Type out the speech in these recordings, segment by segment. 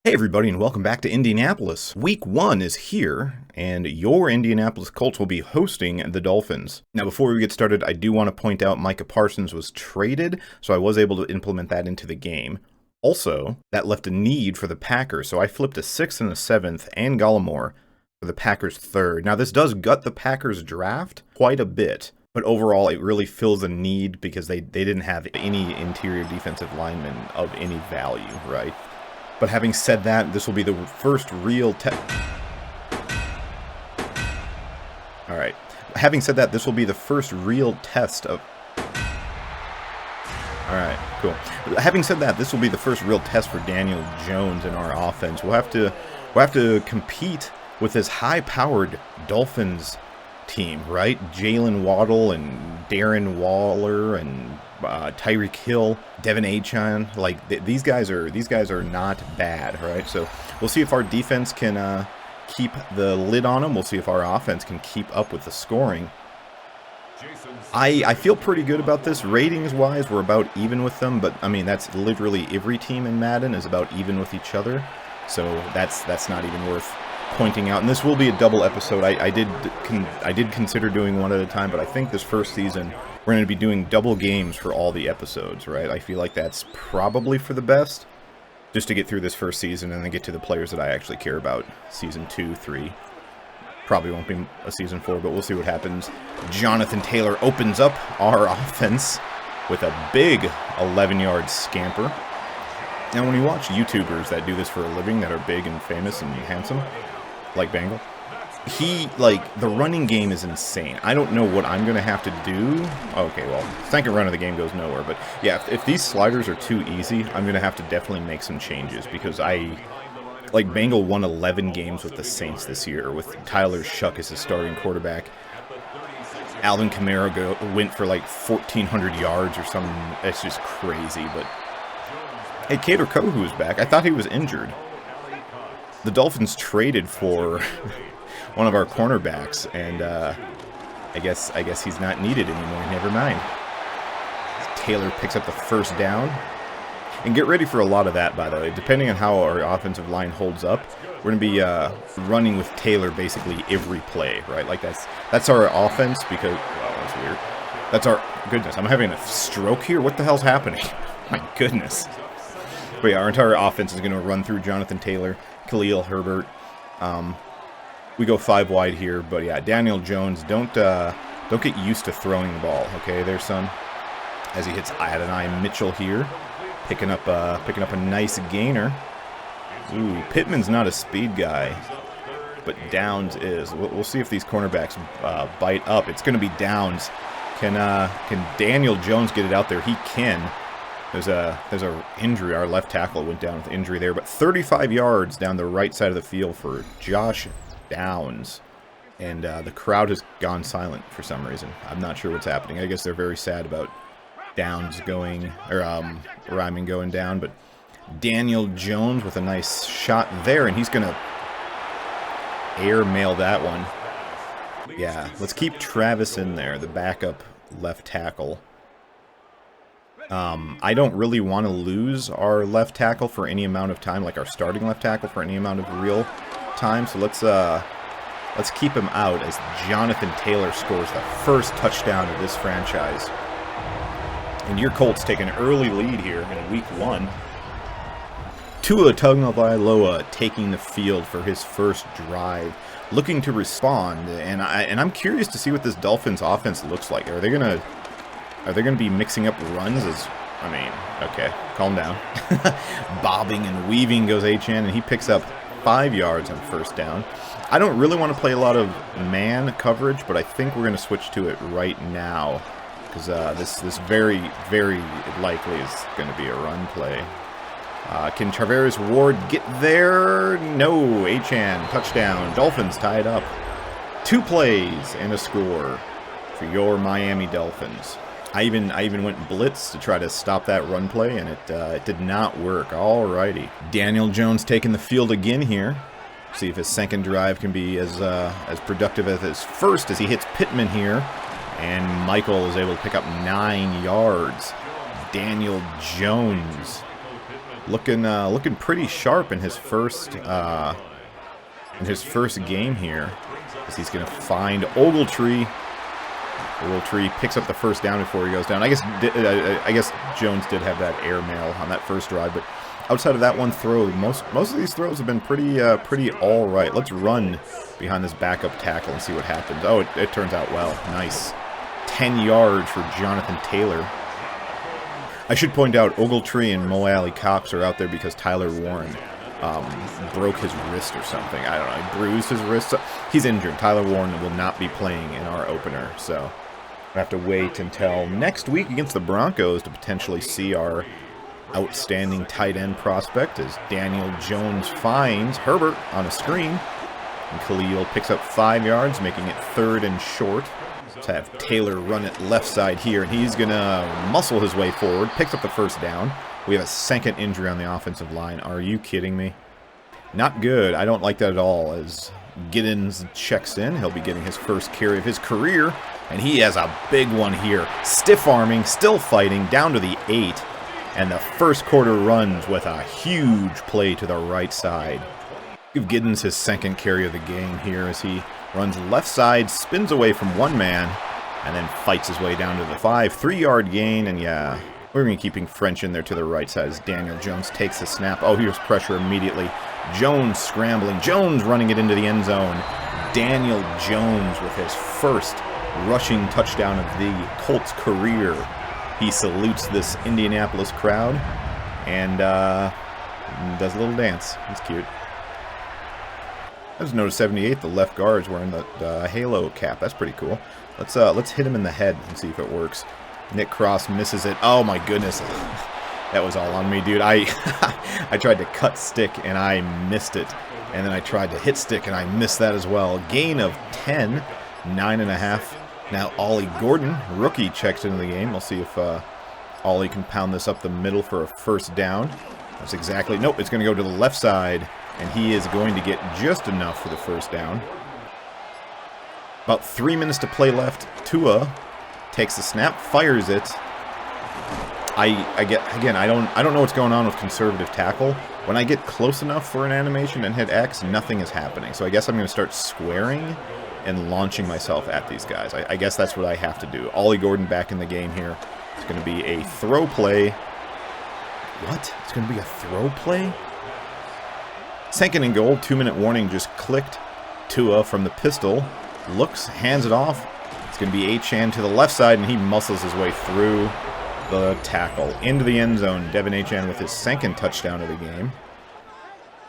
Hey everybody, and welcome back to Indianapolis. Week 1 is here, and your Indianapolis Colts will be hosting the Dolphins. Now before we get started, I do want to point out Micah Parsons was traded, so I was able to implement that into the game. Also, that left a need for the Packers, so I flipped a 6th and a 7th and Gallimore for the Packers' 3rd. Now this does gut the Packers draft quite a bit, but overall it really fills a need because they didn't have any interior defensive linemen of any value, right? But having said that, this will be the first real test. Alright. Having said that, this will be the first real test of... Alright, cool. Having said that, this will be the first real test for Daniel Jones in our offense. We'll have to compete with this high-powered Dolphins team, right? Jalen Waddle and Darren Waller and Tyreek Hill, Devin Achane, like these guys are not bad, right? So we'll see if our defense can keep the lid on them. We'll see if our offense can keep up with the scoring. I feel pretty good about this. Ratings-wise, we're about even with them, but I mean that's literally every team in Madden is about even with each other. So that's not even worth pointing out. And this will be a double episode. I did consider doing one at a time, but I think this first season we're going to be doing double games for all the episodes, right? I feel like that's probably for the best, just to get through this first season and then get to the players that I actually care about. Season 2, 3. Probably won't be a season 4, but we'll see what happens. Jonathan Taylor opens up our offense with a big 11-yard scamper. Now, when you watch YouTubers that do this for a living, that are big and famous and handsome, like Bangle, the running game is insane. I don't know what I'm going to have to do. Okay, well, second run of the game goes nowhere. But yeah, if these sliders are too easy, I'm going to have to definitely make some changes. Because Bangle won 11 games with the Saints this year, with Tyler Shuck as his starting quarterback. Alvin Kamara went for like 1,400 yards or something. It's just crazy, but... Hey, Kader Kohu is back. I thought he was injured. The Dolphins traded for one of our cornerbacks, and I guess he's not needed anymore. Never mind. Taylor picks up the first down. And get ready for a lot of that, by the way. Depending on how our offensive line holds up, we're going to be running with Taylor basically every play, right? Like that's our offense because... Wow, that's weird. That's our... Goodness, I'm having a stroke here? What the hell's happening? My goodness. But yeah, our entire offense is going to run through Jonathan Taylor, Khalil Herbert. We go 5 wide here, but yeah, Daniel Jones, don't get used to throwing the ball, okay, there, son. As he hits Adonai Mitchell here, picking up a nice gainer. Ooh, Pittman's not a speed guy, but Downs is. We'll see if these cornerbacks bite up. It's going to be Downs. Can Daniel Jones get it out there? He can. There's a injury. Our left tackle went down with injury there, but 35 yards down the right side of the field for Josh Downs, and the crowd has gone silent for some reason. I'm not sure what's happening. I guess they're very sad about Downs going, or Ryman going down. But Daniel Jones with a nice shot there, and he's gonna airmail that one. Yeah, let's keep Travis in there, the backup left tackle. I don't really want to lose our left tackle for any amount of time, like our starting left tackle for any amount of real time. So let's keep him out as Jonathan Taylor scores the first touchdown of this franchise. And your Colts take an early lead here in week 1. Tua Tagovailoa taking the field for his first drive, looking to respond. And I'm curious to see what this Dolphins offense looks like. Are they gonna be mixing up runs? Okay, calm down. Bobbing and weaving goes Achane, and he picks up 5 yards on first down. I don't really want to play a lot of man coverage, but I think we're going to switch to it right now, because this very, very likely is going to be a run play. Can Charvarius Ward get there? No. Achane, touchdown. Dolphins tied up. 2 plays and a score for your Miami Dolphins. I even went blitz to try to stop that run play, and it did not work. Alrighty. Daniel Jones taking the field again here. See if his second drive can be as productive as his first, as he hits Pittman here. And Michael is able to pick up 9 yards. Daniel Jones looking pretty sharp in his first game here, as he's going to find Ogletree. Ogletree picks up the first down before he goes down. I guess Jones did have that air mail on that first drive, but outside of that one throw, most of these throws have been pretty all right. Let's run behind this backup tackle and see what happens. Oh, it turns out well. Nice. 10 yards for Jonathan Taylor. I should point out Ogletree and Mo Alley Cox are out there because Tyler Warren broke his wrist or something. I don't know. He bruised his wrist. He's injured. Tyler Warren will not be playing in our opener, so I have to wait until next week against the Broncos to potentially see our outstanding tight end prospect as Daniel Jones finds Herbert on a screen. And Khalil picks up 5 yards, making it 3rd and short. Let's have Taylor run it left side here, and he's going to muscle his way forward. Picks up the first down. We have a second injury on the offensive line. Are you kidding me? Not good. I don't like that at all. As Giddens checks in, he'll be getting his first carry of his career, and he has a big one here. Stiff arming, still fighting, down to the 8. And the first quarter runs with a huge play to the right side. Give Giddens his second carry of the game here as he runs left side, spins away from one man, and then fights his way down to the 5. 3-yard gain, and yeah, we're going to be keeping French in there to the right side as Daniel Jones takes the snap. Oh, here's pressure immediately. Jones scrambling. Jones running it into the end zone. Daniel Jones with his first rushing touchdown of the Colts' career. He salutes this Indianapolis crowd and does a little dance. It's cute. I just noticed 78, the left guard, is wearing the halo cap. That's pretty cool. Let's hit him in the head and see if it works. Nick Cross misses it. Oh my goodness. That was all on me, dude. I tried to cut stick and I missed it. And then I tried to hit stick and I missed that as well. Gain of 10, 9.5. Now Ollie Gordon, rookie, checks into the game. We'll see if Ollie can pound this up the middle for a first down. That's exactly... Nope, it's going to go to the left side. And he is going to get just enough for the first down. About 3 minutes to play left. Tua takes the snap, fires it. I don't know what's going on with conservative tackle. When I get close enough for an animation and hit X, nothing is happening. So I guess I'm going to start squaring and launching myself at these guys. I guess that's what I have to do. Ollie Gordon back in the game here. It's going to be a throw play. What? It's going to be a throw play? 2nd and goal. 2-minute warning just clicked. Tua from the pistol. Looks, hands it off. It's going to be Achane to the left side, and he muscles his way through the tackle. Into the end zone. Devin Achane with his 2nd touchdown of the game.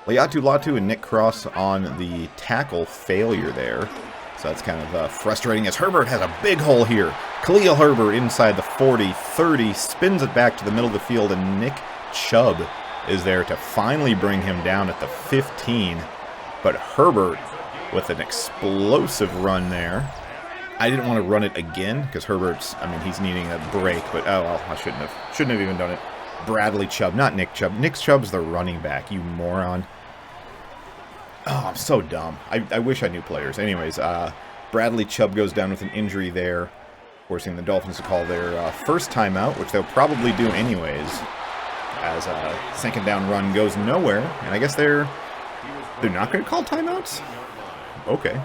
Laiatu Latu and Nick Cross on the tackle failure there. So that's kind of frustrating as Herbert has a big hole here. Khalil Herbert inside the 40, 30, spins it back to the middle of the field, and Nick Chubb is there to finally bring him down at the 15. But Herbert with an explosive run there. I didn't want to run it again because Herbert's, he's needing a break, but oh well, I shouldn't have even done it. Bradley Chubb, not Nick Chubb. Nick Chubb's the running back, you moron. Oh, I'm so dumb. I wish I knew players. Anyways, Bradley Chubb goes down with an injury there, forcing the Dolphins to call their first timeout, which they'll probably do anyways, as a 2nd down run goes nowhere. And I guess they're not going to call timeouts? Okay.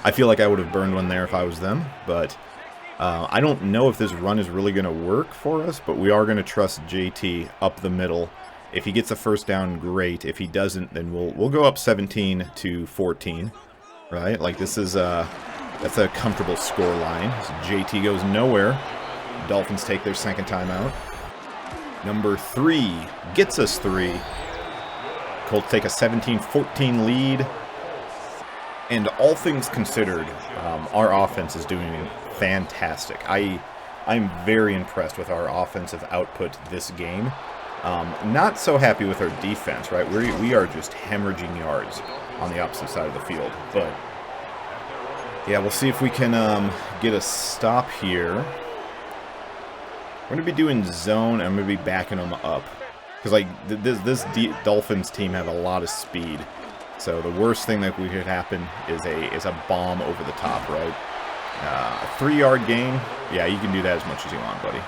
I feel like I would have burned one there if I was them, but I don't know if this run is really going to work for us, but we are going to trust JT up the middle. If he gets a first down, great. If he doesn't, then we'll go up 17-14, right? Like this is that's a comfortable score line. So JT goes nowhere. Dolphins take their 2nd timeout. Number 3 gets us 3. Colts take a 17-14 lead. And all things considered, our offense is doing fantastic. I'm very impressed with our offensive output this game. Not so happy with our defense, right? We are just hemorrhaging yards on the opposite side of the field. But, yeah, we'll see if we can get a stop here. We're going to be doing zone, and I'm going to be backing them up. Because, like, this Dolphins team have a lot of speed. So the worst thing that could happen is a bomb over the top, right? A 3-yard gain. Yeah, you can do that as much as you want, buddy.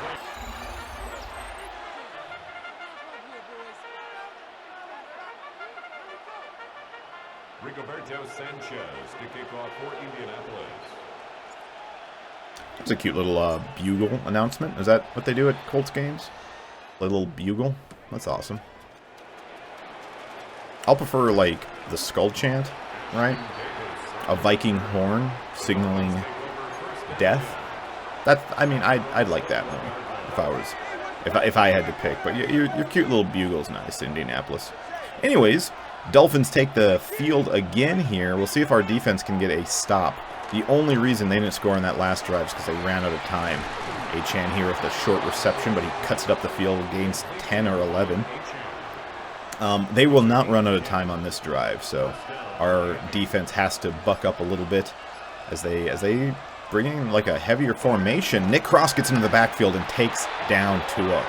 Rigoberto Sanchez to kick off for Indianapolis. It's a cute little bugle announcement. Is that what they do at Colts games? A little bugle? That's awesome. I'll prefer, like, the skull chant, right? A Viking horn signaling death. I mean, I'd like that one if I had to pick. But your cute little bugle's nice, Indianapolis. Anyways, Dolphins take the field again here. We'll see if our defense can get a stop. The only reason they didn't score on that last drive is because they ran out of time. Achane here with the short reception, but he cuts it up the field, gains 10 or 11. They will not run out of time on this drive, so our defense has to buck up a little bit as they bring in like a heavier formation. Nick Cross gets into the backfield and takes down Tua.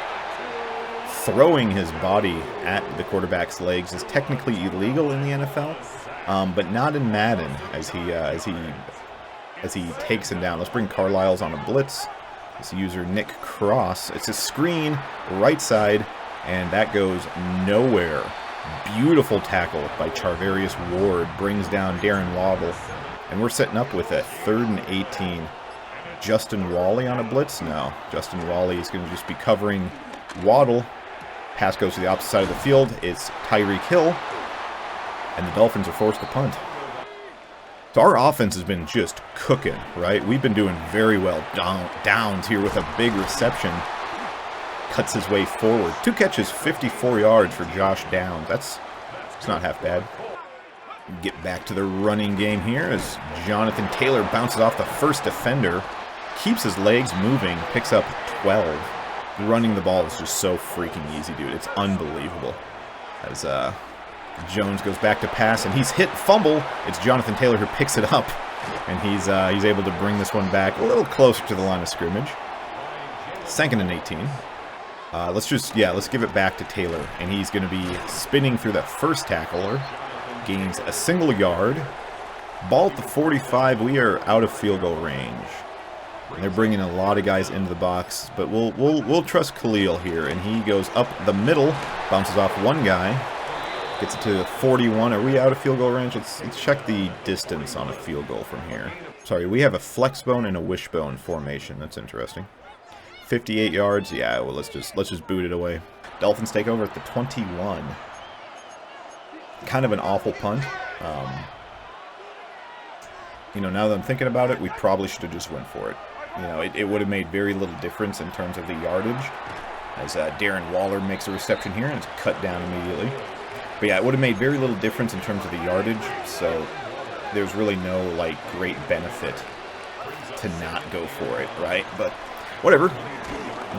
Throwing his body at the quarterback's legs is technically illegal in the NFL, but not in Madden as he takes him down. Let's bring Carlisle's on a blitz. This user Nick Cross. It's a screen, right side, and that goes nowhere. Beautiful tackle by Charvarius Ward. Brings down Darren Waddle. And we're setting up with a 3rd and 18. Justin Wally on a blitz? No. Justin Wally is going to just be covering Waddle. Pass goes to the opposite side of the field. It's Tyreek Hill. And the Dolphins are forced to punt. So our offense has been just cooking, right? We've been doing very well. Downs here with a big reception. Cuts his way forward. 2 catches, 54 yards for Josh Downs. It's not half bad. Get back to the running game here as Jonathan Taylor bounces off the first defender. Keeps his legs moving. Picks up 12. Running the ball is just so freaking easy, dude. It's unbelievable. As Jones goes back to pass, and he's hit fumble. It's Jonathan Taylor who picks it up, and he's able to bring this one back a little closer to the line of scrimmage. 2nd and 18. Let's give it back to Taylor, and he's going to be spinning through that first tackler. Gains a single yard. Ball at the 45. We are out of field goal range. And they're bringing a lot of guys into the box, but we'll trust Khalil here, and he goes up the middle, bounces off one guy. Gets it to 41. Are we out of field goal range? Let's check the distance on a field goal from here. Sorry, we have a flex bone and a wishbone formation. That's interesting. 58 yards. Yeah, well, let's just boot it away. Dolphins take over at the 21. Kind of an awful punt. Now that I'm thinking about it, we probably should have just went for it. It would have made very little difference in terms of the yardage, as Darren Waller makes a reception here and it's cut down immediately. But yeah, it would have made very little difference in terms of the yardage, so there's really no, great benefit to not go for it, right? But whatever.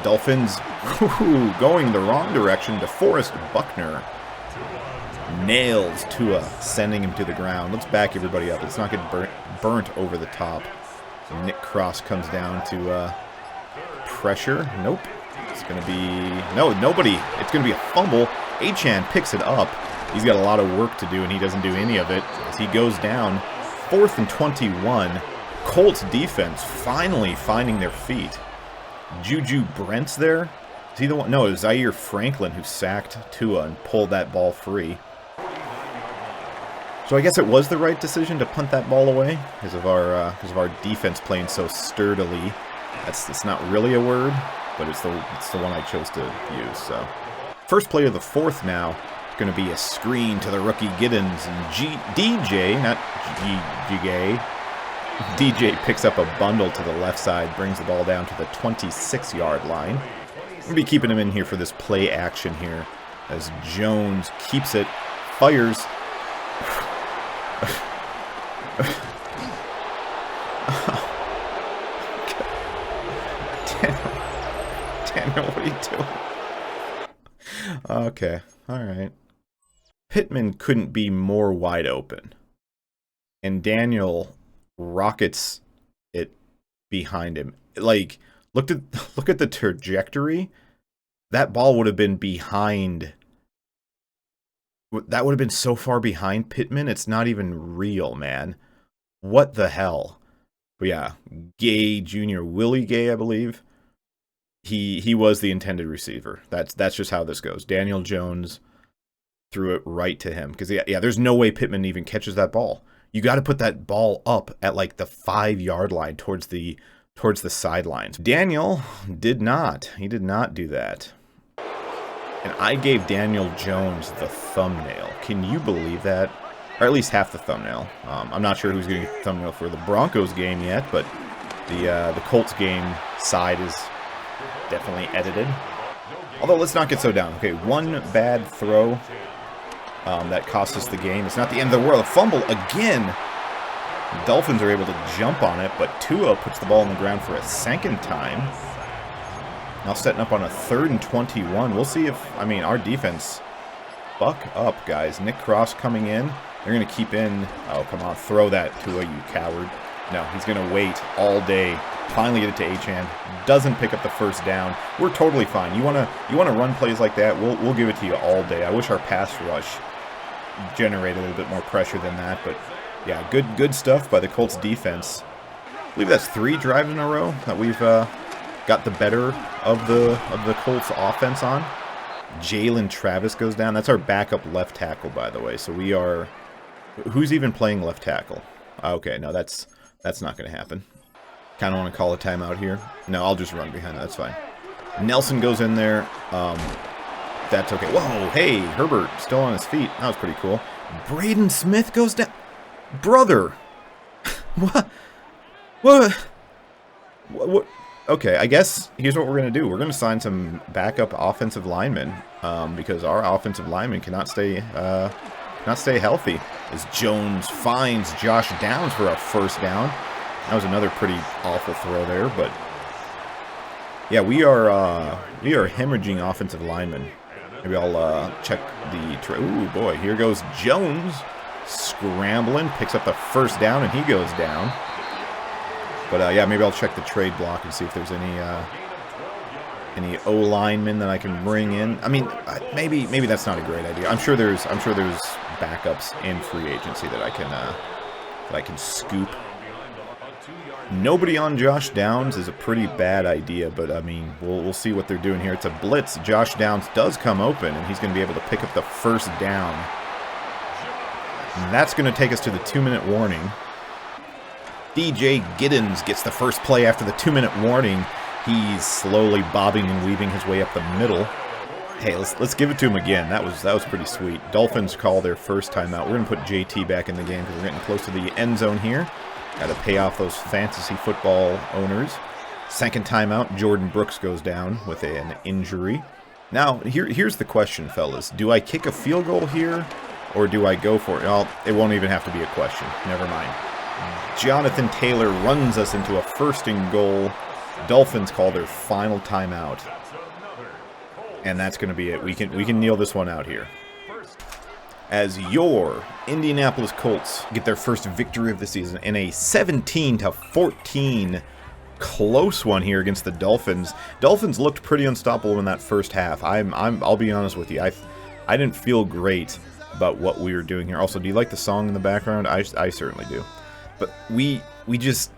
Dolphins going the wrong direction. DeForest Buckner nails Tua, sending him to the ground. Let's back everybody up. Let's not get burnt over the top. So Nick Cross comes down to pressure. Nope. It's going to be... No, nobody. It's going to be a fumble. Achane picks it up. He's got a lot of work to do, and he doesn't do any of it as he goes down. 4th and 21. Colts defense finally finding their feet. Juju Brent's there. Is he the one? No, it was Zaire Franklin who sacked Tua and pulled that ball free. So I guess it was the right decision to punt that ball away because of our defense playing so sturdily. It's not really a word, but it's the one I chose to use. So first play of the 4th now. It's going to be a screen to the rookie Giddens, and DJ picks up a bundle to the left side, brings the ball down to the 26-yard line. We'll be keeping him in here for this play action here as Jones keeps it, fires. Daniel, what are you doing? Okay, all right. Pittman couldn't be more wide open, and Daniel rockets it behind him. Look at the trajectory. That ball would have been behind. That would have been so far behind Pittman. It's not even real, man. What the hell? But yeah, Gay Jr. Willie Gay, I believe. He was the intended receiver. That's just how this goes. Daniel Jones threw it right to him. Because, yeah, there's no way Pittman even catches that ball. You got to put that ball up at, like, the 5-yard line towards the sidelines. Daniel did not. He did not do that. And I gave Daniel Jones the thumbnail. Can you believe that? Or at least half the thumbnail. I'm not sure who's getting the thumbnail for the Broncos game yet, but the Colts game side is definitely edited. Although, let's not get so down. Okay, one bad throw that cost us the game. It's not the end of the world. A fumble again. The Dolphins are able to jump on it, but Tua puts the ball on the ground for a second time. Now setting up on a 3rd and 21. We'll see if, I mean, our defense, buck up, guys. Nick Cross coming in. They're going to keep in. Oh, come on. Throw that, Tua, you coward. No, he's going to wait all day. Finally get it to Achane. Doesn't pick up the first down. We're totally fine. You want to run plays like that? We'll give it to you all day. I wish our pass rush generated a little bit more pressure than that, but yeah, good stuff by the Colts defense. I believe that's 3 drives in a row that we've got the better of the Colts offense on. Jalen Travis goes down. That's our backup left tackle, by the way. So we are. Who's even playing left tackle? Okay, no, that's not going to happen. Kind of want to call a timeout here. No, I'll just run behind. That's fine. Nelson goes in there. That's okay. Whoa, hey, Herbert still on his feet. That was pretty cool. Braden Smith goes down. Brother. What? What? Okay, I guess here's what we're going to do. We're going to sign some backup offensive linemen because our offensive linemen cannot stay healthy. As Jones finds Josh Downs for a first down. That was another pretty awful throw there, but yeah, we are hemorrhaging offensive linemen. Maybe I'll check the ooh boy, here goes Jones scrambling, picks up the first down, and he goes down. But yeah, maybe I'll check the trade block and see if there's any O linemen that I can bring in. I mean, maybe that's not a great idea. I'm sure there's backups in free agency that I can scoop. Nobody on Josh Downs is a pretty bad idea, but I mean, we'll see what they're doing here. It's a blitz. Josh Downs does come open, and he's going to be able to pick up the first down. And that's going to take us to the 2-minute warning. DJ Giddens gets the first play after the 2-minute warning. He's slowly bobbing and weaving his way up the middle. Hey, let's give it to him again. That was pretty sweet. Dolphins call their first timeout. We're going to put JT back in the game because we're getting close to the end zone here. Got to pay off those fantasy football owners. Second timeout, Jordan Brooks goes down with an injury. Now, here's the question, fellas. Do I kick a field goal here, or do I go for it? Well, it won't even have to be a question. Never mind. Jonathan Taylor runs us into a 1st and goal. Dolphins call their final timeout. And that's going to be it. We can kneel this one out here. As your Indianapolis Colts get their first victory of the season in a 17-14 close one here against the Dolphins. Dolphins looked pretty unstoppable in that first half. I'll be honest with you. I didn't feel great about what we were doing here. Also, do you like the song in the background? I certainly do. But we just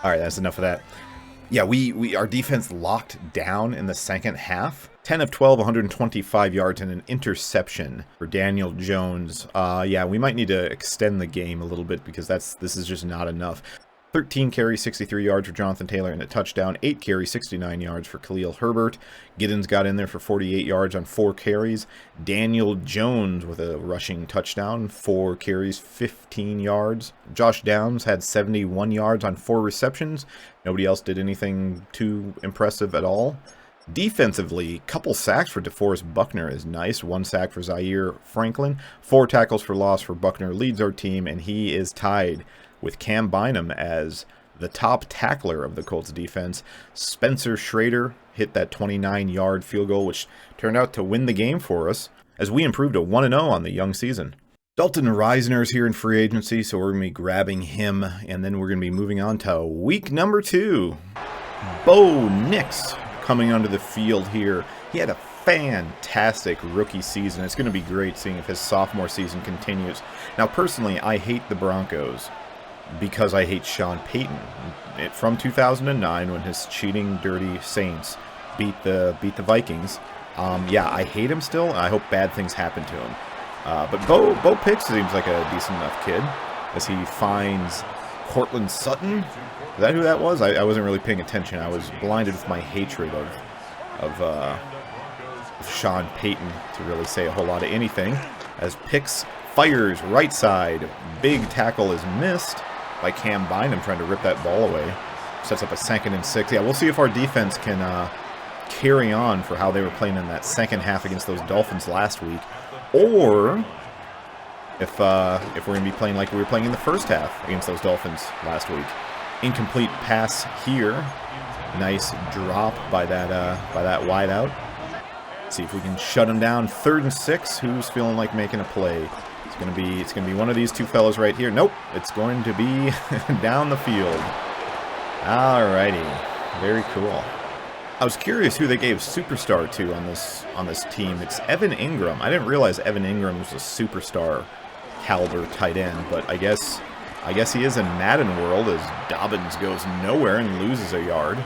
all right, that's enough of that. Yeah, our defense locked down in the second half. 10 of 12, 125 yards and an interception for Daniel Jones. Yeah, we might need to extend the game a little bit because this is just not enough. 13 carries, 63 yards for Jonathan Taylor and a touchdown. 8 carries, 69 yards for Khalil Herbert. Giddens got in there for 48 yards on 4 carries. Daniel Jones with a rushing touchdown, 4 carries, 15 yards. Josh Downs had 71 yards on 4 receptions. Nobody else did anything too impressive at all. Defensively, couple sacks for DeForest Buckner is nice. 1 sack for Zaire Franklin. 4 tackles for loss for Buckner leads our team, and he is tied with Cam Bynum as the top tackler of the Colts defense. Spencer Schrader hit that 29-yard field goal, which turned out to win the game for us, as we improved to 1-0 on the young season. Dalton Reisner is here in free agency, so we're going to be grabbing him, and then we're going to be moving on to week number 2. Bo Nix coming onto the field here. He had a fantastic rookie season. It's going to be great seeing if his sophomore season continues. Now, personally, I hate the Broncos because I hate Sean Payton. From 2009, when his cheating, dirty Saints beat the Vikings. Yeah, I hate him still, and I hope bad things happen to him. But Bo Pix seems like a decent enough kid, as he finds Cortland Sutton. Is that who that was? I wasn't really paying attention. I was blinded with my hatred of Sean Payton to really say a whole lot of anything. As Pix fires right side, big tackle is missed by Cam Bynum trying to rip that ball away. Sets up a 2nd and 6. Yeah, we'll see if our defense can carry on for how they were playing in that second half against those Dolphins last week, or if we're going to be playing like we were playing in the first half against those Dolphins last week. Incomplete pass here. Nice drop by that wide out. See if we can shut him down. 3rd and 6. Who's feeling like making a play? It's gonna be one of these two fellas right here. Nope, it's going to be down the field. Alrighty, very cool. I was curious who they gave superstar to on this team. It's Evan Ingram. I didn't realize Evan Ingram was a superstar caliber tight end, but I guess he is in Madden world, as Dobbins goes nowhere and loses a yard.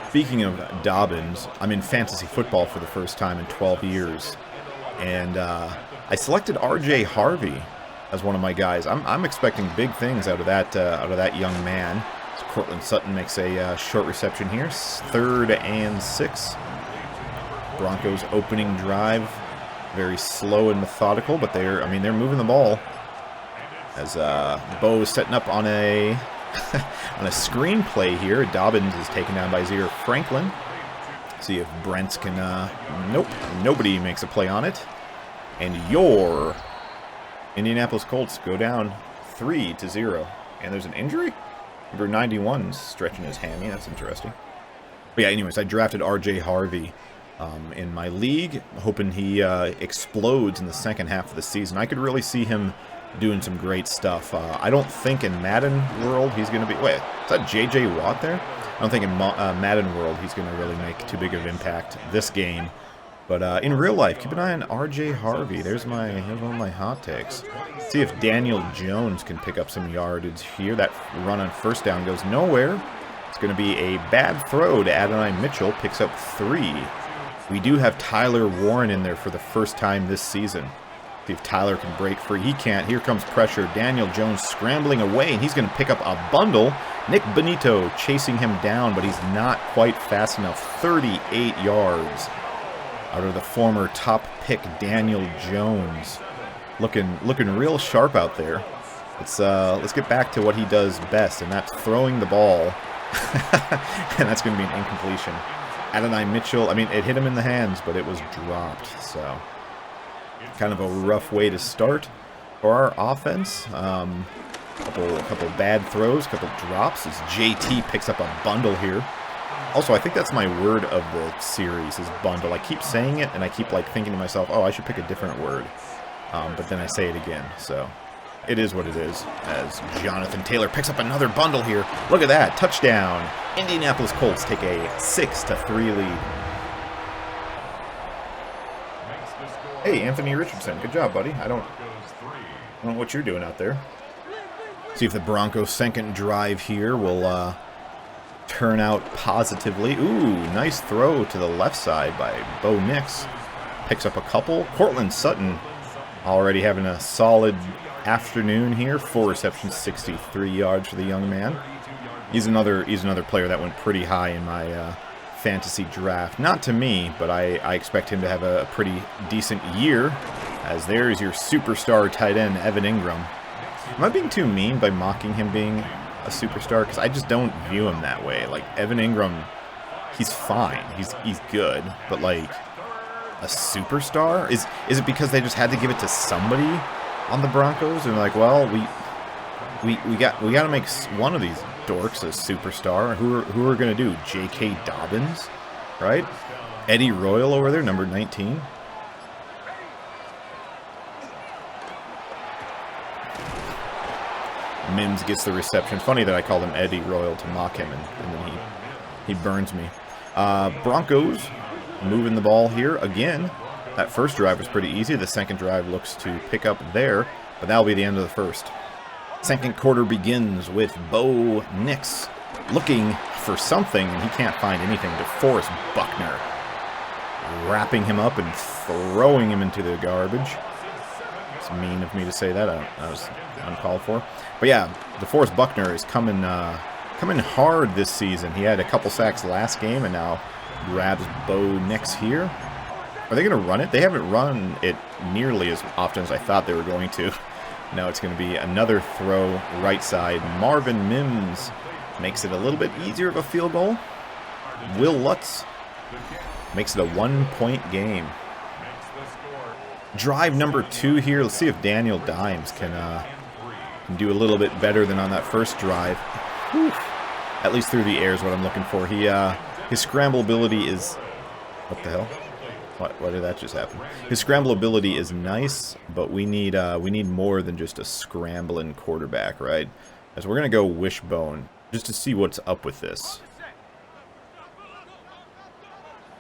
Speaking of Dobbins, I'm in fantasy football for the first time in 12 years, and I selected R.J. Harvey as one of my guys. I'm expecting big things out of that young man. So Cortland Sutton makes a short reception here. 3rd and 6. Broncos opening drive, very slow and methodical, but they're moving the ball. As Bo is setting up on a on a screen play here. Dobbins is taken down by Zaire Franklin. See if Brents can... nope, nobody makes a play on it. And your Indianapolis Colts go down 3-0. And there's an injury? Number 91 stretching his hammy. That's interesting. But yeah, anyways, I drafted R.J. Harvey in my league, hoping he explodes in the second half of the season. I could really see him doing some great stuff. I don't think in Madden world he's going to be... Wait, is that J.J. Watt there? I don't think in Madden world he's going to really make too big of an impact this game. But in real life, keep an eye on R.J. Harvey. Here's one of my hot takes. See if Daniel Jones can pick up some yardage here. That run on first down goes nowhere. It's going to be a bad throw to Adonai Mitchell. Picks up 3. We do have Tyler Warren in there for the first time this season. See if Tyler can break free. He can't. Here comes pressure. Daniel Jones scrambling away, and he's going to pick up a bundle. Nick Benito chasing him down, but he's not quite fast enough. 38 yards out of the former top pick Daniel Jones. Looking real sharp out there. Let's get back to what he does best, and that's throwing the ball. And that's going to be an incompletion. Adonai Mitchell, it hit him in the hands, but it was dropped, so... Kind of a rough way to start for our offense. Couple bad throws, couple drops as JT picks up a bundle here. Also, I think that's my word of the series is bundle. I keep saying it, and I keep thinking to myself, oh, I should pick a different word. But then I say it again, so it is what it is. As Jonathan Taylor picks up another bundle here. Look at that, touchdown. Indianapolis Colts take a 6-3 lead. Hey, Anthony Richardson. Good job, buddy. I don't know what you're doing out there. See if the Broncos' second drive here will turn out positively. Ooh, nice throw to the left side by Bo Nix. Picks up a couple. Cortland Sutton already having a solid afternoon here. 4 receptions, 63 yards for the young man. He's another player that went pretty high in my fantasy draft. Not to me, but I expect him to have a pretty decent year, as there's your superstar tight end, Evan Ingram. Am I being too mean by mocking him being a superstar? Because I just don't view him that way. Evan Ingram, he's fine. He's good, but a superstar? Is it because they just had to give it to somebody on the Broncos? And well, we got to make one of these dorks a superstar. Who are going to do? J.K. Dobbins, right? Eddie Royal over there, number 19. Mims gets the reception. Funny that I called him Eddie Royal to mock him, and then he burns me. Broncos moving the ball here again. That first drive was pretty easy. The second drive looks to pick up there, but that'll be the end of the first. Second quarter begins with Bo Nix looking for something, and he can't find anything. DeForest Buckner wrapping him up and throwing him into the garbage. It's mean of me to say that. That was uncalled for. But yeah, DeForest Buckner is coming hard this season. He had a couple sacks last game and now grabs Bo Nix here. Are they going to run it? They haven't run it nearly as often as I thought they were going to. Now it's going to be another throw right side. Marvin Mims makes it a little bit easier of a field goal. Will Lutz makes it a 1-point game. Drive number 2 here. Let's see if Daniel Dimes can do a little bit better than on that first drive. Whew. At least through the air is what I'm looking for. His scramble ability is... What the hell? Why did that just happen? His scramble ability is nice, but we need more than just a scrambling quarterback, right? As we're gonna go wishbone just to see what's up with this.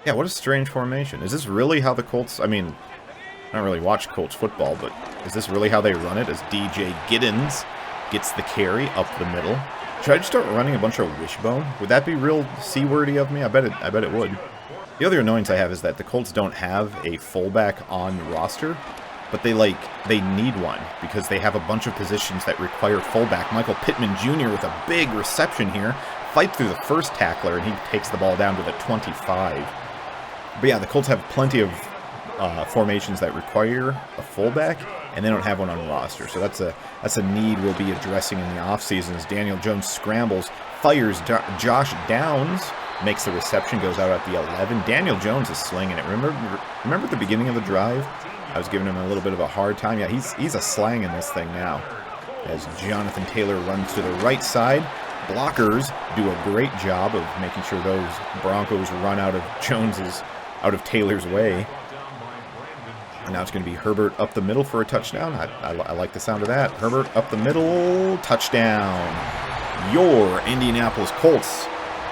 Yeah, what a strange formation. Is this really how the Colts... I mean, I don't really watch Colts football, but is this really how they run it? As DJ Giddens gets the carry up the middle. Should I just start running a bunch of wishbone? Would that be real C-wordy of me? I bet it would. The other annoyance I have is that the Colts don't have a fullback on roster, but they need one because they have a bunch of positions that require fullback. Michael Pittman Jr. with a big reception here, fights through the first tackler, and he takes the ball down to the 25. But yeah, the Colts have plenty of formations that require a fullback, and they don't have one on roster. So that's a need we'll be addressing in the offseason as Daniel Jones scrambles, fires Josh Downs, makes the reception, goes out at the 11. Daniel Jones is slinging it. Remember at the beginning of the drive? I was giving him a little bit of a hard time. Yeah, he's a slanging this thing now. As Jonathan Taylor runs to the right side. Blockers do a great job of making sure those Broncos run out of Taylor's way. And now it's going to be Herbert up the middle for a touchdown. I like the sound of that. Herbert up the middle, touchdown. Your Indianapolis Colts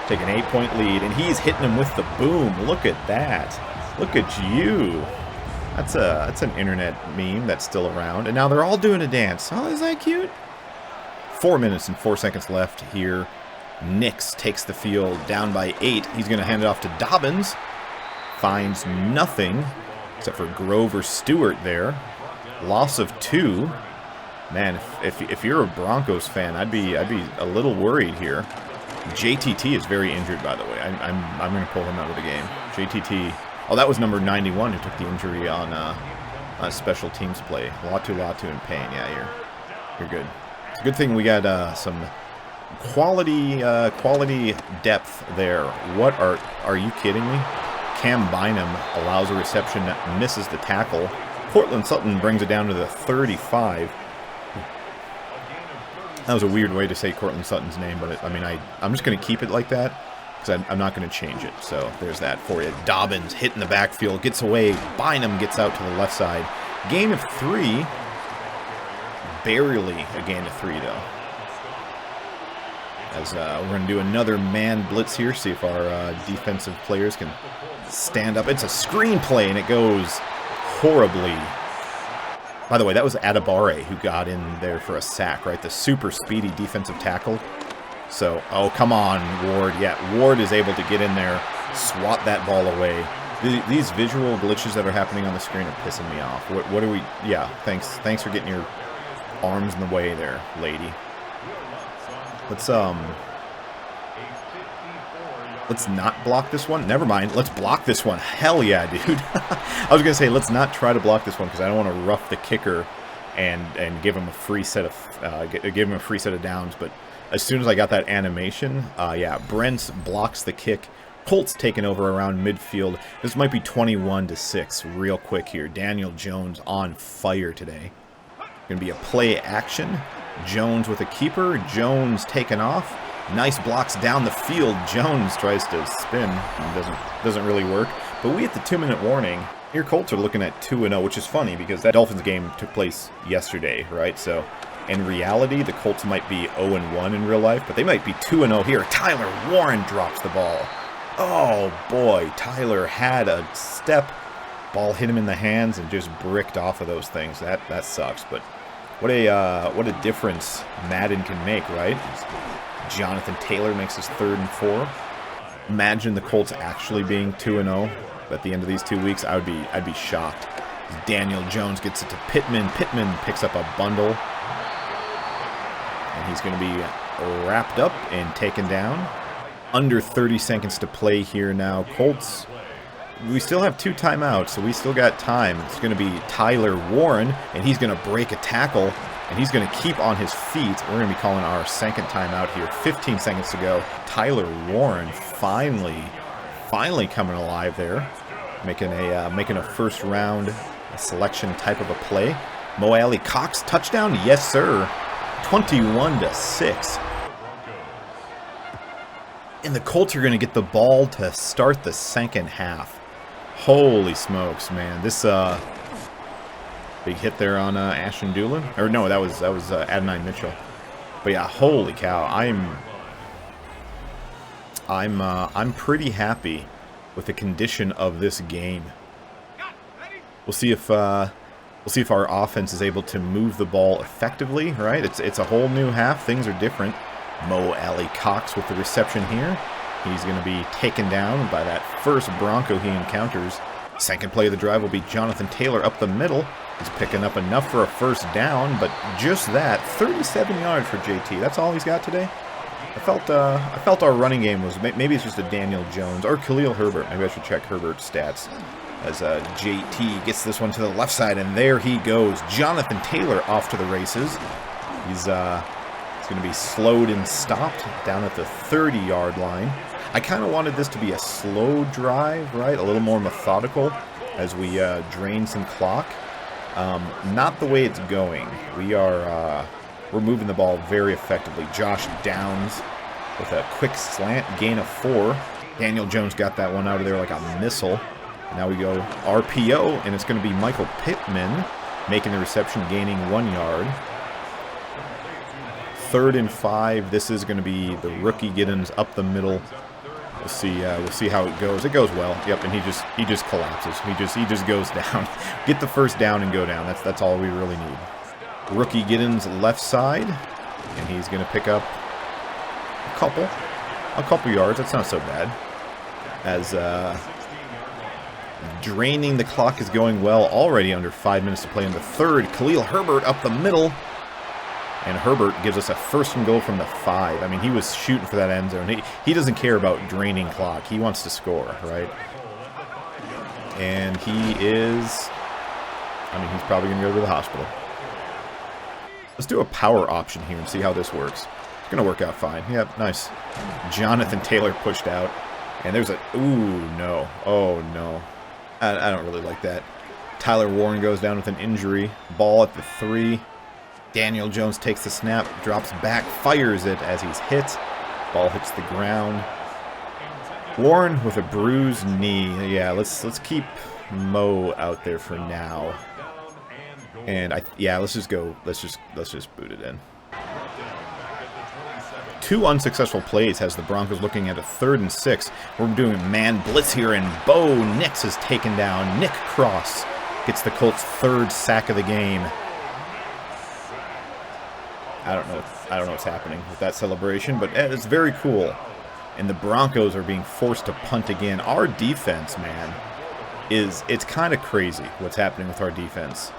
take an 8-point lead, and he's hitting him with the boom. Look at that. Look at you. That's an internet meme that's still around. And now they're all doing a dance. Oh, is that cute? 4 minutes and 4 seconds left here. Nix takes the field down by 8. He's going to hand it off to Dobbins. Finds nothing except for Grover Stewart there. Loss of 2. Man, if you're a Broncos fan, I'd be a little worried here. JTT is very injured, by the way. I'm going to pull him out of the game. JTT. Oh, that was number 91 who took the injury on a special teams play. Latu in pain. Yeah, you're good. It's a good thing we got some quality depth there. What are you kidding me? Cam Bynum allows a reception, misses the tackle. Cortland Sutton brings it down to the 35. That was a weird way to say Cortland Sutton's name, but I'm just going to keep it like that because I'm not going to change it. So there's that for you. Dobbins hitting the backfield, gets away. Bynum gets out to the left side. Gain of 3. Barely a gain of 3, though. As we're going to do another man blitz here, see if our defensive players can stand up. It's a screen play, and it goes horribly. By the way, that was Adibare who got in there for a sack, right? The super speedy defensive tackle. So, oh, come on, Ward. Yeah, Ward is able to get in there, swat that ball away. These visual glitches that are happening on the screen are pissing me off. What are we... Yeah, thanks for getting your arms in the way there, lady. Let's not block this one. Never mind. Let's block this one. Hell yeah, dude. I was gonna say let's not try to block this one because I don't want to rough the kicker and give him a free set of downs. But as soon as I got that animation, yeah, Brents blocks the kick. Colts taking over around midfield. This might be 21-6 real quick here. Daniel Jones on fire today. Gonna be a play action. Jones with a keeper. Jones taken off. Nice blocks down the field. Jones tries to spin. Doesn't really work. But we hit the 2-minute warning. Your Colts are looking at 2-0, which is funny because that Dolphins game took place yesterday, right? So in reality, the Colts might be 0-1 in real life, but they might be 2-0 here. Tyler Warren drops the ball. Oh boy, Tyler had a step. Ball hit him in the hands and just bricked off of those things. That sucks, but what a difference Madden can make, right? Jonathan Taylor makes his 3rd and 4. Imagine the Colts actually being 2-0 at the end of these 2 weeks, I'd be shocked. Daniel Jones gets it to Pittman. Pittman picks up a bundle. And he's going to be wrapped up and taken down. Under 30 seconds to play here now. Colts, we still have 2 timeouts, so we still got time. It's going to be Tyler Warren, and he's going to break a tackle, and he's going to keep on his feet. We're going to be calling our second timeout here. 15 seconds to go. Tyler Warren finally coming alive there, making a first round selection type of a play. Mo Alley Cox touchdown, yes sir. 21-6. And the Colts are going to get the ball to start the second half. Holy smokes, man! This big hit there on Ashton Doolin, or no, that was Adonai Mitchell. But yeah, holy cow! I'm pretty happy with the condition of this game. We'll see if our offense is able to move the ball effectively. Right? It's a whole new half. Things are different. Mo Alley Cox with the reception here. He's going to be taken down by that first Bronco he encounters. Second play of the drive will be Jonathan Taylor up the middle. He's picking up enough for a first down, but just that. 37 yards for JT. That's all he's got today. I felt our running game was, maybe it's just a Daniel Jones or Khalil Herbert. Maybe I should check Herbert's stats. As JT gets this one to the left side, and there he goes. Jonathan Taylor off to the races. He's going to be slowed and stopped down at the 30-yard line. I kind of wanted this to be a slow drive, right? A little more methodical as we drain some clock. Not the way it's going. We're moving the ball very effectively. Josh Downs with a quick slant, gain of 4. Daniel Jones got that one out of there like a missile. Now we go RPO, and it's going to be Michael Pittman making the reception, gaining 1 yard. 3rd and 5. This is going to be the rookie Giddens up the middle. We'll see how it goes. It goes well. Yep, and he just collapses. He just goes down. Get the first down and go down. That's all we really need. Rookie Giddens left side, and he's going to pick up a couple yards. That's not so bad. As draining the clock is going well. Already under 5 minutes to play in the third. Khalil Herbert up the middle. And Herbert gives us a 1st and goal from the 5. I mean, he was shooting for that end zone. He doesn't care about draining clock. He wants to score, right? And he is... I mean, he's probably going to go to the hospital. Let's do a power option here and see how this works. It's going to work out fine. Yep, nice. Jonathan Taylor pushed out. And there's a... Ooh, no. Oh, no. I don't really like that. Tyler Warren goes down with an injury. Ball at the 3. Daniel Jones takes the snap, drops back, fires it as he's hit. Ball hits the ground. Warren with a bruised knee. Yeah, let's keep Mo out there for now. And let's just go. Let's just boot it in. 2 unsuccessful plays has the Broncos looking at a 3rd and 6. We're doing man blitz here, and Bo Nix is taken down. Nick Cross gets the Colts' 3rd sack of the game. I don't know what's happening with that celebration, but it's very cool. And the Broncos are being forced to punt again. Our defense, man, it's kind of crazy what's happening with our defense.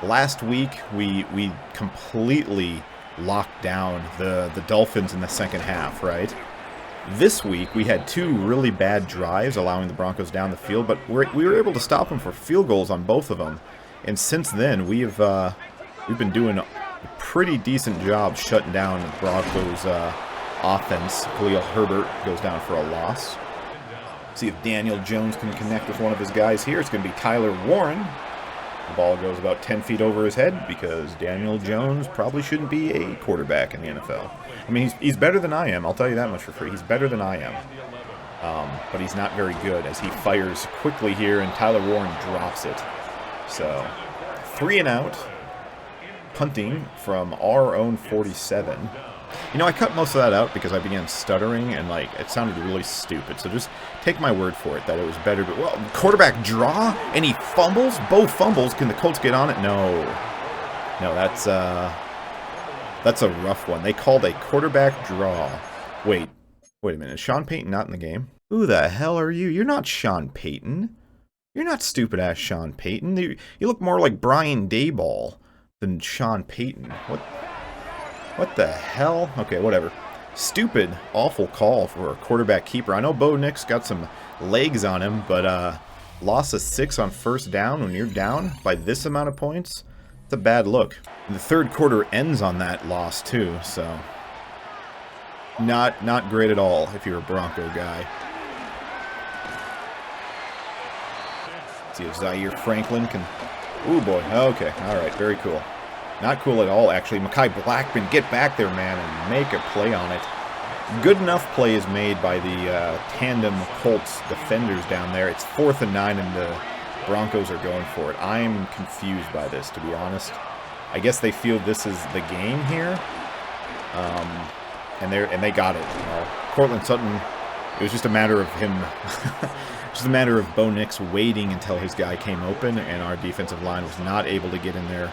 Last week, we completely locked down the Dolphins in the second half, right? This week, we had 2 really bad drives allowing the Broncos down the field, but we were able to stop them for field goals on both of them. And since then, we've been doing a pretty decent job shutting down the Broncos' offense. Khalil Herbert goes down for a loss. See if Daniel Jones can connect with one of his guys here. It's going to be Tyler Warren. The ball goes about 10 feet over his head because Daniel Jones probably shouldn't be a quarterback in the NFL. I mean, he's better than I am. I'll tell you that much for free. He's better than I am. But he's not very good as he fires quickly here, and Tyler Warren drops it. So, 3 and out. Punting from our own 47. You know, I cut most of that out because I began stuttering and, it sounded really stupid. So just take my word for it that it was better. But, well, quarterback draw and he fumbles. Both fumbles. Can the Colts get on it? No. No, that's a rough one. They called a quarterback draw. Wait a minute. Is Sean Payton not in the game? Who the hell are you? You're not Sean Payton. You're not stupid-ass Sean Payton. You look more like Brian Daboll than Sean Payton. What the hell? Okay, whatever. Stupid, awful call for a quarterback keeper. I know Bo Nix got some legs on him, but loss of 6 on first down when you're down by this amount of points, it's a bad look. And the third quarter ends on that loss too, so not great at all if you're a Bronco guy. Let's see if Zaire Franklin can... Ooh, boy. Okay. All right. Very cool. Not cool at all, actually. Mekhi Blackman, get back there, man, and make a play on it. Good enough play is made by the tandem Colts defenders down there. It's 4th and 9, and the Broncos are going for it. I'm confused by this, to be honest. I guess they feel this is the game here, and they got it. Cortland Sutton, it was just a matter of him... Just a matter of Bo Nix waiting until his guy came open, and our defensive line was not able to get in there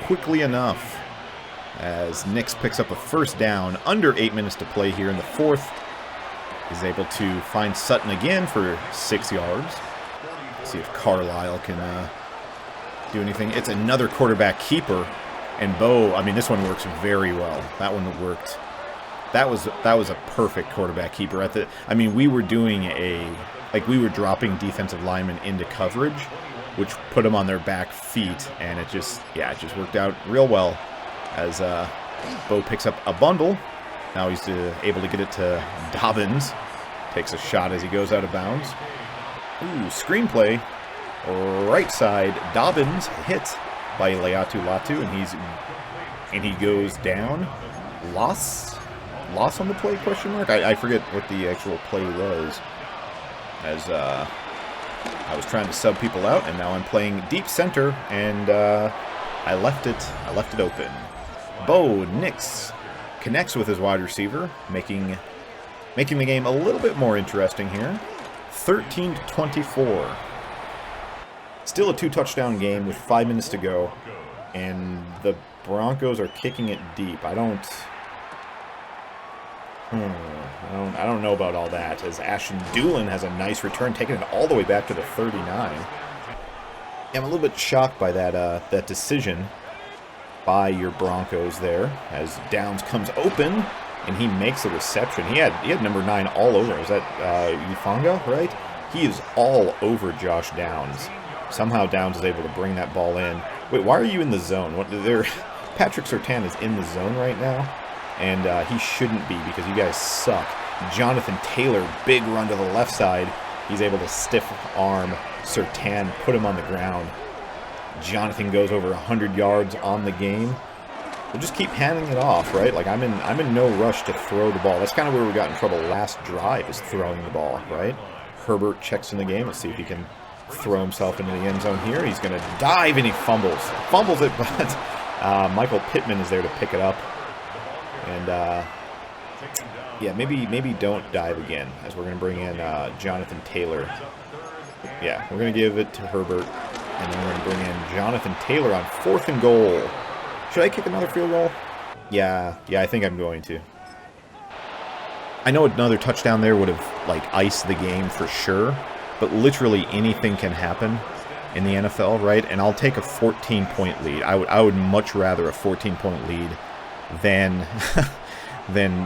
quickly enough as Nix picks up a first down. Under 8 minutes to play here in the fourth. He's able to find Sutton again for 6 yards. Let's see if Carlisle can do anything. It's another quarterback keeper, and Bo, I mean, this one works very well. That one worked. That was a perfect quarterback keeper. We were doing we were dropping defensive linemen into coverage, which put them on their back feet, and it just worked out real well as Bo picks up a bundle. Now he's able to get it to Dobbins. Takes a shot as he goes out of bounds. Ooh, screenplay. Right side, Dobbins hit by Leatu Latu, and he goes down. Loss on the play, question mark? I forget what the actual play was. As I was trying to sub people out, and now I'm playing deep center, and I left it open. Bo Nix connects with his wide receiver, making the game a little bit more interesting here. 13-24. Still a 2-touchdown game with 5 minutes to go, and the Broncos are kicking it deep. I don't know about all that, as Ashton Doolin has a nice return, taking it all the way back to the 39. I'm a little bit shocked by that decision by your Broncos there, as Downs comes open, and he makes a reception. He had number 9 all over. Is that Ufanga, right? He is all over Josh Downs. Somehow Downs is able to bring that ball in. Wait, why are you in the zone? Patrick Surtain is in the zone right now. And he shouldn't be, because you guys suck. Jonathan Taylor, big run to the left side. He's able to stiff arm Surtain, put him on the ground. Jonathan goes over 100 yards on the game. We'll just keep handing it off, right? Like, I'm in no rush to throw the ball. That's kind of where we got in trouble last drive, is throwing the ball, right? Herbert checks in the game. Let's see if he can throw himself into the end zone here. He's going to dive, and he fumbles. Fumbles it, but Michael Pittman is there to pick it up. And, yeah, maybe don't dive again, as we're going to bring in Jonathan Taylor. Yeah, we're going to give it to Herbert, and then we're going to bring in Jonathan Taylor on 4th and goal. Should I kick another field goal? Yeah, I think I'm going to. I know another touchdown there would have, like, iced the game for sure, but literally anything can happen in the NFL, right? And I'll take a 14-point lead. I would much rather a 14-point lead than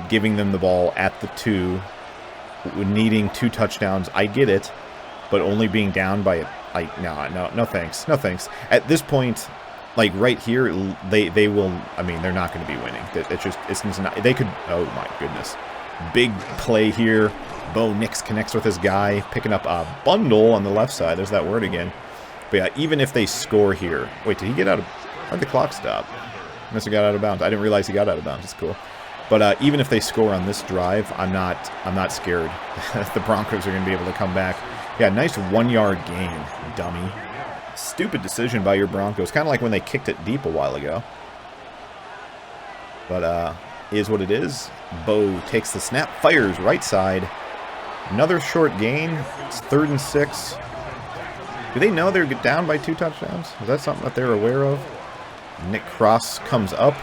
giving them the ball at the 2, needing 2 touchdowns. I get it, but only being down by no thanks. At this point, like right here, they will. I mean, they're not going to be winning. It's not. They could. Oh my goodness, big play here. Bo Nix connects with his guy, picking up a bundle on the left side. There's that word again. But yeah, even if they score here, wait, did he get out of? How'd the clock stop? Must have got out of bounds. I didn't realize he got out of bounds. It's cool. But even if they score on this drive, I'm not scared. The Broncos are going to be able to come back. Yeah, nice 1-yard gain, dummy. Stupid decision by your Broncos. Kind of like when they kicked it deep a while ago. But is what it is. Bo takes the snap, fires right side. Another short gain. It's 3rd and 6. Do they know they're down by 2 touchdowns? Is that something that they're aware of? Nick Cross comes up.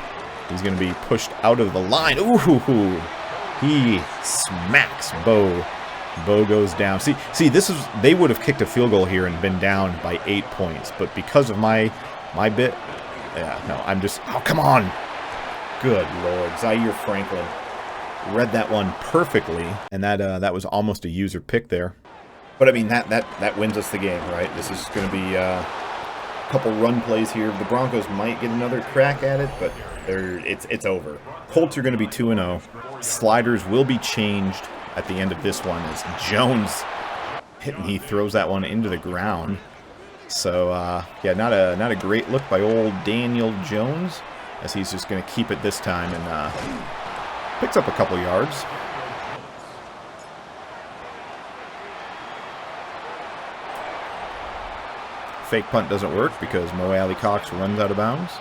He's going to be pushed out of the line. Ooh, he smacks Bo Bo goes down. See, they would have kicked a field goal here and been down by 8 points, but because of my bit, yeah, no, I'm just, oh, come on. Good Lord, Zaire Franklin read that one perfectly, and that was almost a user pick there. But I mean, that wins us the game, right? This is going to be a couple run plays here. The Broncos might get another crack at it, but it's over. Colts are going to be 2-0. Sliders will be changed at the end of this one as Jones he throws that one into the ground. So yeah, not a great look by old Daniel Jones, as he's just going to keep it this time and picks up a couple yards. Fake punt doesn't work because Mo Alley Cox runs out of bounds.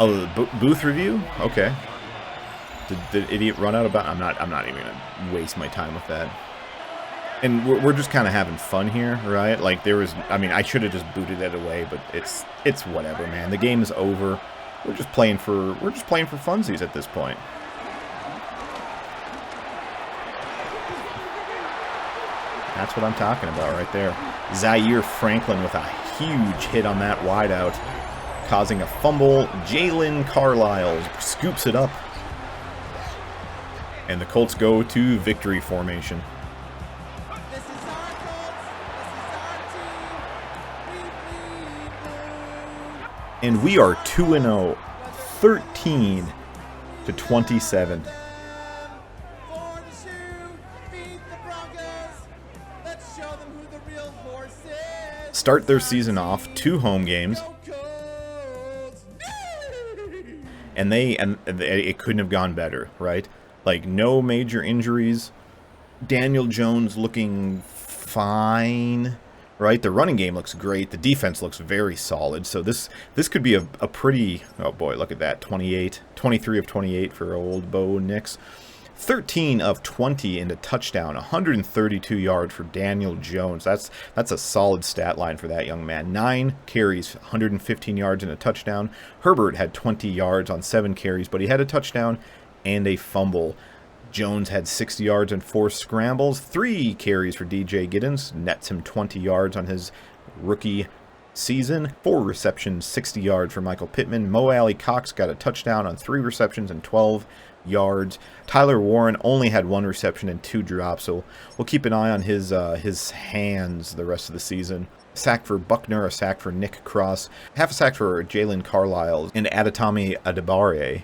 Oh, the booth review? Okay. Did the idiot run out of bounds? I'm not even gonna waste my time with that. And we're just kind of having fun here, right? Like I mean, I should have just booted it away, but it's whatever, man. The game is over. We're just playing for funsies at this point. That's what I'm talking about right there. Zaire Franklin with a huge hit on that wideout, causing a fumble. Jalen Carlisle scoops it up. And the Colts go to victory formation. And we are 2-0, 13-27. Start their season off 2 home games, and it couldn't have gone better, right? Like, no major injuries. Daniel Jones looking fine, right? The running game looks great. The defense looks very solid. So this could be a pretty, oh boy, look at that, 23 of 28 for old Bo Nix. 13 of 20 into touchdown, 132 yards for Daniel Jones. That's a solid stat line for that young man. 9 carries, 115 yards and a touchdown. Herbert had 20 yards on 7 carries, but he had a touchdown and a fumble. Jones had 60 yards and 4 scrambles. 3 carries for DJ Giddens, nets him 20 yards on his rookie season. 4 receptions, 60 yards for Michael Pittman. Mo Alley Cox got a touchdown on 3 receptions and 12 yards. Tyler Warren only had 1 reception and 2 drops, so we'll keep an eye on his hands the rest of the season. A sack for Buckner, a sack for Nick Cross, half a sack for Jalen Carlisle, and Adetomiwa Adebawore.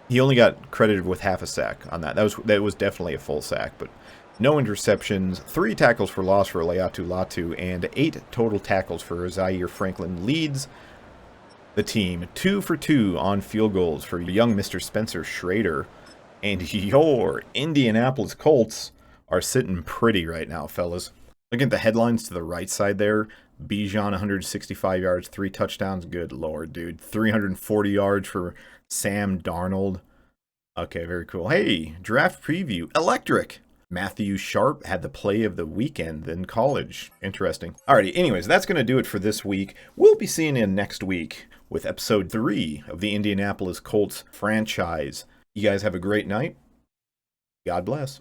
He only got credited with half a sack on that. That was definitely a full sack, but no interceptions. 3 tackles for loss for Laiatu Latu, and 8 total tackles for Zaire Franklin. Leads the team 2 for 2 on field goals for young Mr. Spencer Schrader. And your Indianapolis Colts are sitting pretty right now, fellas. Look at the headlines to the right side there. Bijan, 165 yards, 3 touchdowns. Good Lord, dude. 340 yards for Sam Darnold. Okay, very cool. Hey, draft preview. Electric. Matthew Sharp had the play of the weekend in college. Interesting. Alrighty, anyways, that's going to do it for this week. We'll be seeing you next week with episode 3 of the Indianapolis Colts franchise. You guys have a great night. God bless.